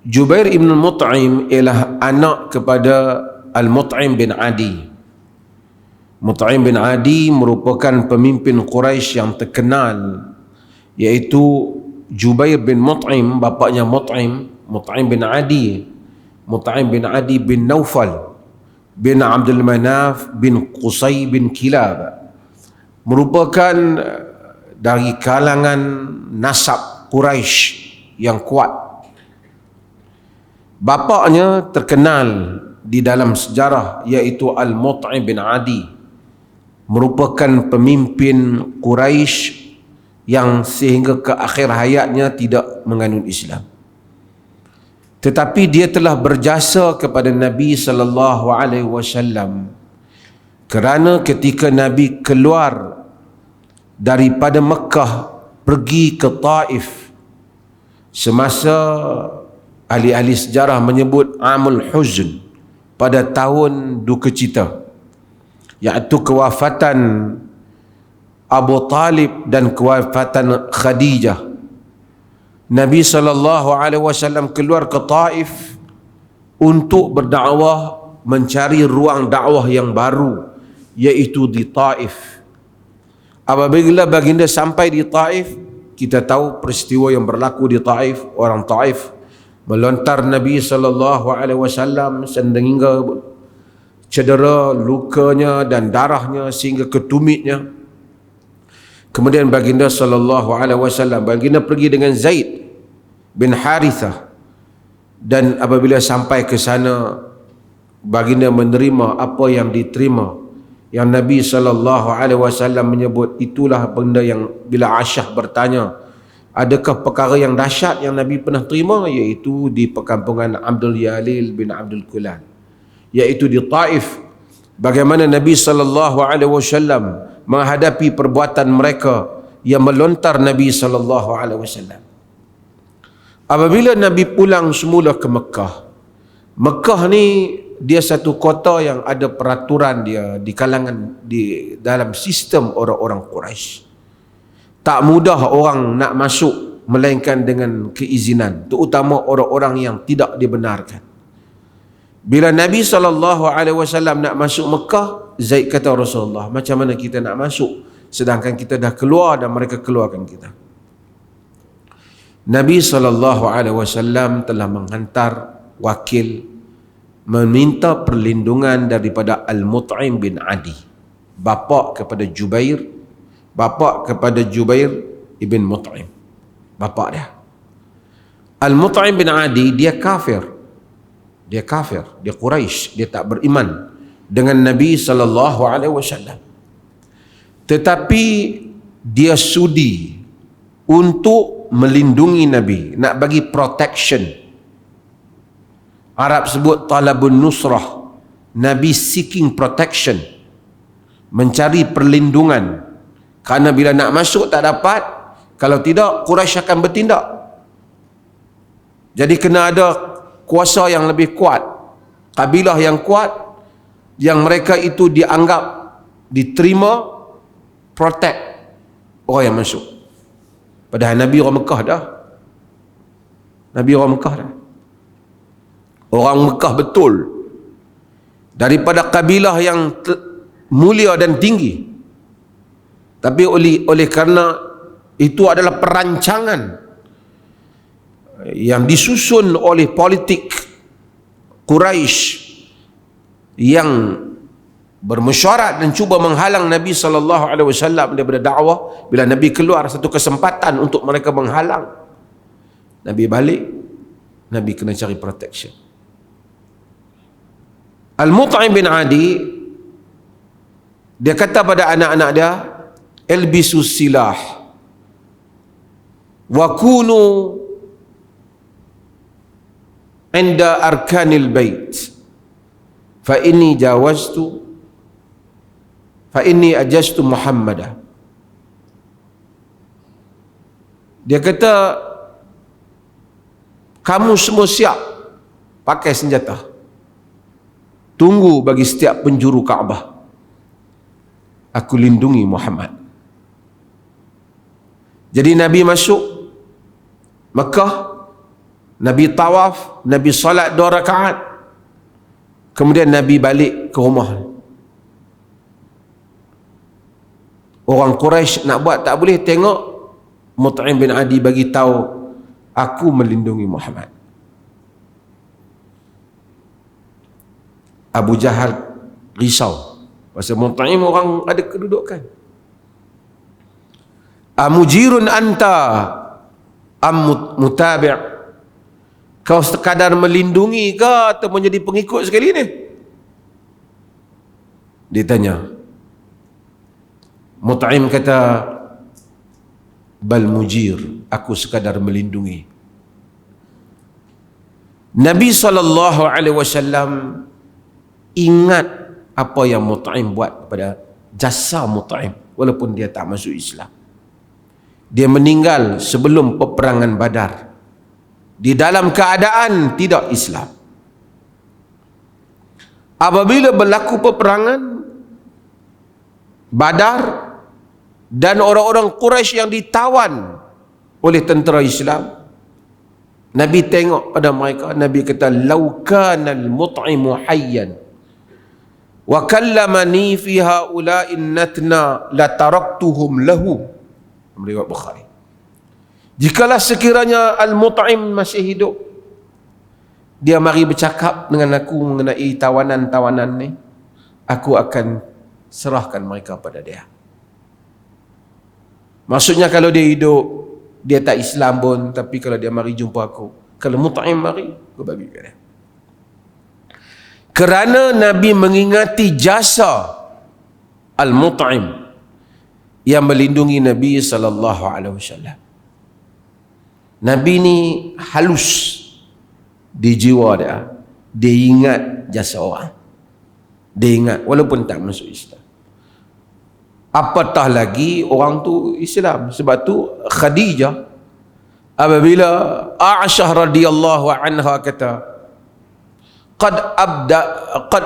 Jubair ibn Mut'im ialah anak kepada Al-Mut'im bin Adi. Mut'im bin Adi merupakan pemimpin Quraisy yang terkenal, iaitu Jubair bin Mut'im, bapaknya Mut'im bin Adi. Mut'im bin Adi bin Naufal bin Abdul Manaf bin Qusay bin Kilab, merupakan dari kalangan nasab Quraisy yang kuat. Bapaknya terkenal di dalam sejarah, iaitu Al-Mut'im bin Adi, merupakan pemimpin Quraisy yang sehingga ke akhir hayatnya tidak menganut Islam. Tetapi dia telah berjasa kepada Nabi sallallahu alaihi wasallam, kerana ketika Nabi keluar daripada Mekah pergi ke Taif, semasa ahli-ahli sejarah menyebut Amul Huzn, pada tahun duka cita, iaitu kewafatan Abu Talib dan kewafatan Khadijah, Nabi SAW keluar ke Taif untuk berdakwah, mencari ruang dakwah yang baru, iaitu di Taif. Apabila baginda sampai di Taif, kita tahu peristiwa yang berlaku di Taif. Orang Taif melontar Nabi SAW sehingga cedera, lukanya dan darahnya sehingga ke tumitnya. Kemudian baginda SAW, baginda pergi dengan Zaid bin Harithah, dan apabila sampai ke sana baginda menerima apa yang diterima, yang Nabi SAW menyebut itulah benda yang bila Aisyah bertanya, adakah perkara yang dahsyat yang Nabi pernah terima, iaitu di perkampungan Abdul Yalil bin Abdul Kulan, iaitu di Taif, bagaimana Nabi SAW menghadapi perbuatan mereka yang melontar Nabi SAW. Apabila Nabi pulang semula ke Mekah, Mekah ni dia satu kota yang ada peraturan dia di kalangan, di dalam sistem orang-orang Quraisy. Tak mudah orang nak masuk melainkan dengan keizinan, terutama orang-orang yang tidak dibenarkan. Bila Nabi SAW nak masuk Mekah, Zaid kata, Rasulullah, macam mana kita nak masuk sedangkan kita dah keluar dan mereka keluarkan kita? Nabi SAW telah menghantar wakil meminta perlindungan daripada Al-Mut'im bin Adi, bapa kepada Jubair ibn Mut'im, bapa dia. Al-Mut'im bin Adi dia kafir, dia Quraisy, dia tak beriman dengan Nabi SAW. Tetapi dia sudi untuk melindungi Nabi, nak bagi protection. Arab sebut talabun nusrah, Nabi seeking protection, mencari perlindungan. Kerana bila nak masuk tak dapat, kalau tidak Quraisy akan bertindak. Jadi kena ada kuasa yang lebih kuat, kabilah yang kuat, yang mereka itu dianggap diterima, protect orang yang masuk. Padahal Nabi orang Mekah dah. Orang Mekah betul, daripada kabilah yang mulia dan tinggi. Tapi oleh kerana itu adalah perancangan yang disusun oleh politik Quraisy yang bermesyuarat dan cuba menghalang Nabi SAW daripada dakwah. Bila Nabi keluar satu kesempatan untuk mereka menghalang, Nabi balik, Nabi kena cari protection. Al-Mut'im bin Adi dia kata pada anak-anak dia, ilbisu silah wa kunu inda arkanil bait fa inni ajaztu Muhammadah. Dia kata, kamu semua siap pakai senjata, tunggu bagi setiap penjuru Kaabah, aku lindungi Muhammad. Jadi Nabi masuk Mekah, Nabi tawaf, Nabi salat 2 rakaat. Kemudian Nabi balik ke rumah. Orang Quraisy nak buat tak boleh, tengok Mut'im bin Adi bagi tahu, aku melindungi Muhammad. Abu Jahal risau pasal Mut'im orang ada kedudukan. Amujirun anta am mutabi', kau sekadar melindungi ke atau menjadi pengikut sekali ni? Dia tanya. Mut'im kata, bal mujir, aku sekadar melindungi. Nabi SAW ingat apa yang Mut'im buat pada jasa Mut'im walaupun dia tak masuk Islam. Dia meninggal sebelum peperangan Badar di dalam keadaan tidak Islam. Apabila berlaku peperangan Badar dan orang-orang Quraisy yang ditawan oleh tentera Islam, Nabi tengok pada mereka, Nabi kata, "Lau kana al-Mut'imu hayyan wa kallamani fi haula'in natna la taraktuhum lahu." Riwayat Bukhari. Jikalau sekiranya Al-Mut'im masih hidup, dia mari bercakap dengan aku mengenai tawanan-tawanan ni, aku akan serahkan mereka pada dia. Maksudnya kalau dia hidup, dia tak Islam pun, tapi kalau dia mari jumpa aku, kalau Mut'im mari, aku bagi kat dia. Kerana Nabi mengingati jasa Al-Mut'im yang melindungi Nabi SAW. Nabi ni halus di jiwa dia. Dia ingat jasa orang. Dia ingat walaupun tak masuk Islam. Apatah lagi orang tu Islam. Sebab tu Khadijah apabila Aisyah radhiyallahu anha kata, qad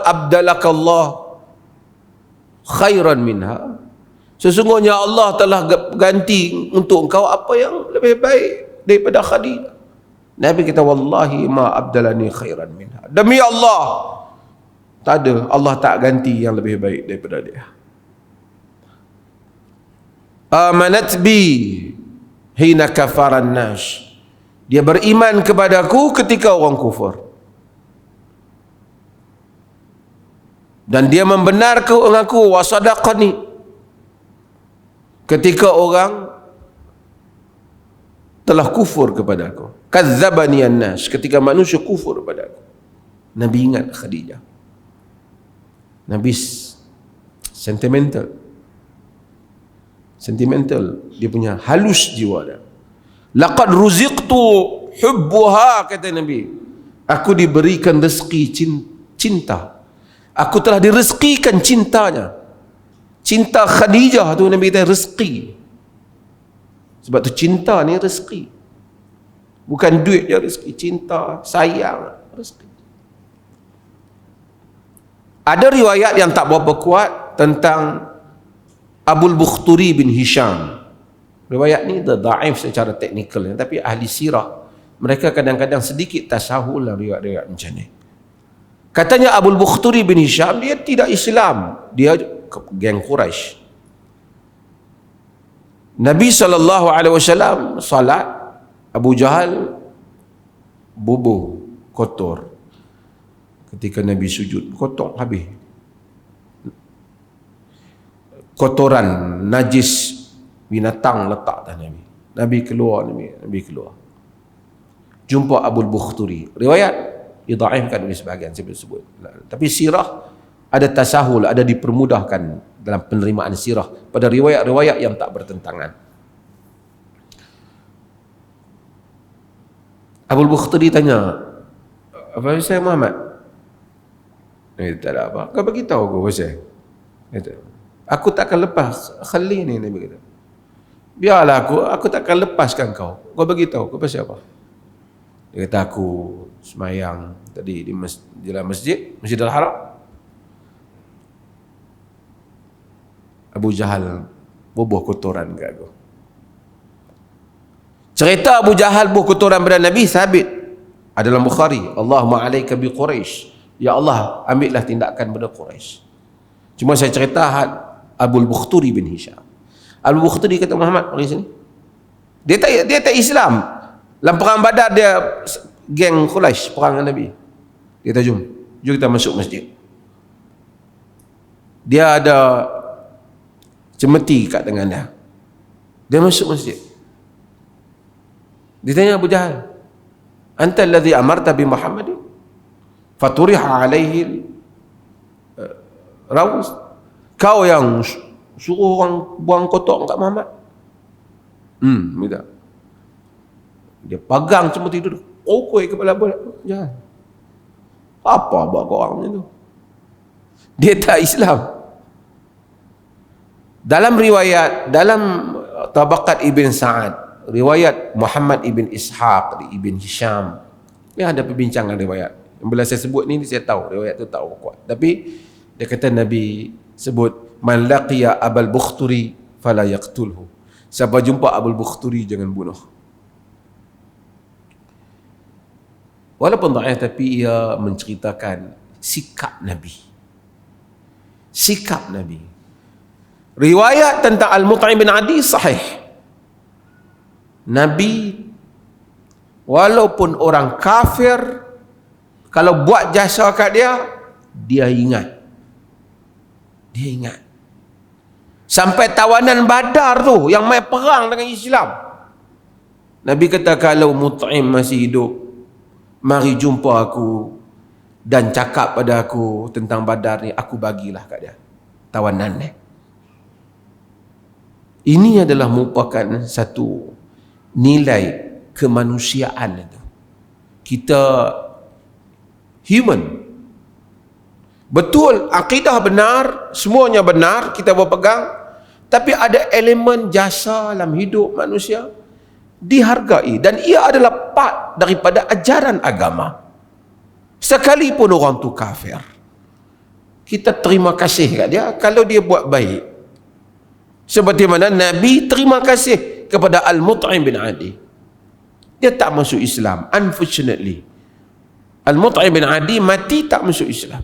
abdalaka Allah khairan minha, sesungguhnya Allah telah ganti untuk engkau apa yang lebih baik daripada Khadijah. Nabi kata, wallahi ma abdalani khairan minha, demi Allah tak ada, Allah tak ganti yang lebih baik daripada dia. Amanat bi hina kafaran nas, dia beriman kepadaku ketika orang kufur, dan dia membenarkan aku, wasadaqani, ketika orang telah kufur kepada aku. Kazzabani an-nas, ketika manusia kufur kepada aku. Nabi ingat Khadijah. Nabi sentimental, dia punya halus jiwa dia. Laqad ruziqtu hubbuha, kata Nabi, aku diberikan rezeki cinta, aku telah direzekikan cintanya. Cinta Khadijah tu Nabi kata rezeki. Sebab tu cinta ni rezeki. Bukan duit je rezeki, cinta, sayang, rezeki. Ada riwayat yang tak berapa kuat tentang Abul Bukhturi bin Hisham. Riwayat ni dhaif secara teknikal, tapi ahli sirah mereka kadang-kadang sedikit tasahul dalam riwayat-riwayat macam ni. Katanya Abul Bukhturi bin Hisham dia tidak Islam, dia geng Quraisy. Nabi SAW salat, Abu Jahal bubuh kotor. Ketika Nabi sujud, kotor habis. Kotoran, najis binatang letak atas Nabi. Nabi keluar. Jumpa Abul Bukhturi. Riwayat didhaifkan oleh sebahagian sebut. Tapi sirah ada tasahul, ada dipermudahkan dalam penerimaan sirah pada riwayat-riwayat yang tak bertentangan. Abul Bukhturi tanya, apa saya Muhammad? Tak ada apa. Kau bagi tahu aku pasal. Aku takkan lepas khali ni, Nabi kata. Biarlah aku takkan lepaskan kau. Kau bagi tahu kau pasal apa? Dia kata, aku semayang tadi di dalam Masjidil Haram. Abu Jahal bubuh kotoran kat aku. Cerita Abu Jahal bubuh kotoran pada Nabi sabit Ada dalam Bukhari, Allahumma alaika bi Quraisy. Ya Allah, ambillah tindakan pada Quraisy. Cuma saya cerita Abul Bukhturi bin Hisham. Abul Bukhturi kata, Muhammad, mari sini. Dia tak Islam. Dalam perang Badar dia geng Quraisy perang dengan Nabi. Dia kata, jom kita masuk masjid. Dia ada cemeti kat tangan dia. Dia masuk masjid. Dia tanya Abu Jahal, anta alladhi amarta bi Muhammadin faturiha alaihi raus. Kau yang suruh orang buang kotak kat Muhammad? Minta. Dia pegang cemeti itu, kokoi kepala Abu Jahal. Apa buat kau orang macam tu? Dia tak Islam. Dalam riwayat, dalam Tabaqat Ibn Sa'ad, riwayat Muhammad Ibn Ishaq, Ibn Hisham, ni ada perbincangan riwayat. Yang bila saya sebut ni saya tahu riwayat tu tak kuat. Tapi dia kata Nabi sebut, man laqiya Abul Bukhturi fala yaqtulhu. Siapa jumpa Abul Bukhturi jangan bunuh. Walaupun dhaif tapi ia menceritakan sikap Nabi. Sikap Nabi. Riwayat tentang Al-Mut'im bin Adi sahih. Nabi walaupun orang kafir, kalau buat jasa kat dia ingat. Dia ingat. Sampai tawanan Badar tu yang mai perang dengan Islam, Nabi kata, kalau Mut'im masih hidup, mari jumpa aku dan cakap pada aku tentang Badar ni, aku bagilah kat dia tawanan ni. Ini adalah merupakan satu nilai kemanusiaan itu. Kita human. Betul, akidah benar, semuanya benar, kita berpegang, tapi ada elemen jasa dalam hidup manusia dihargai, dan ia adalah part daripada ajaran agama. Sekalipun orang tu kafir, kita terima kasih kat dia kalau dia buat baik. Seperti mana Nabi terima kasih kepada Al-Mut'im bin Adi. Dia tak masuk Islam, unfortunately. Al-Mut'im bin Adi mati tak masuk Islam.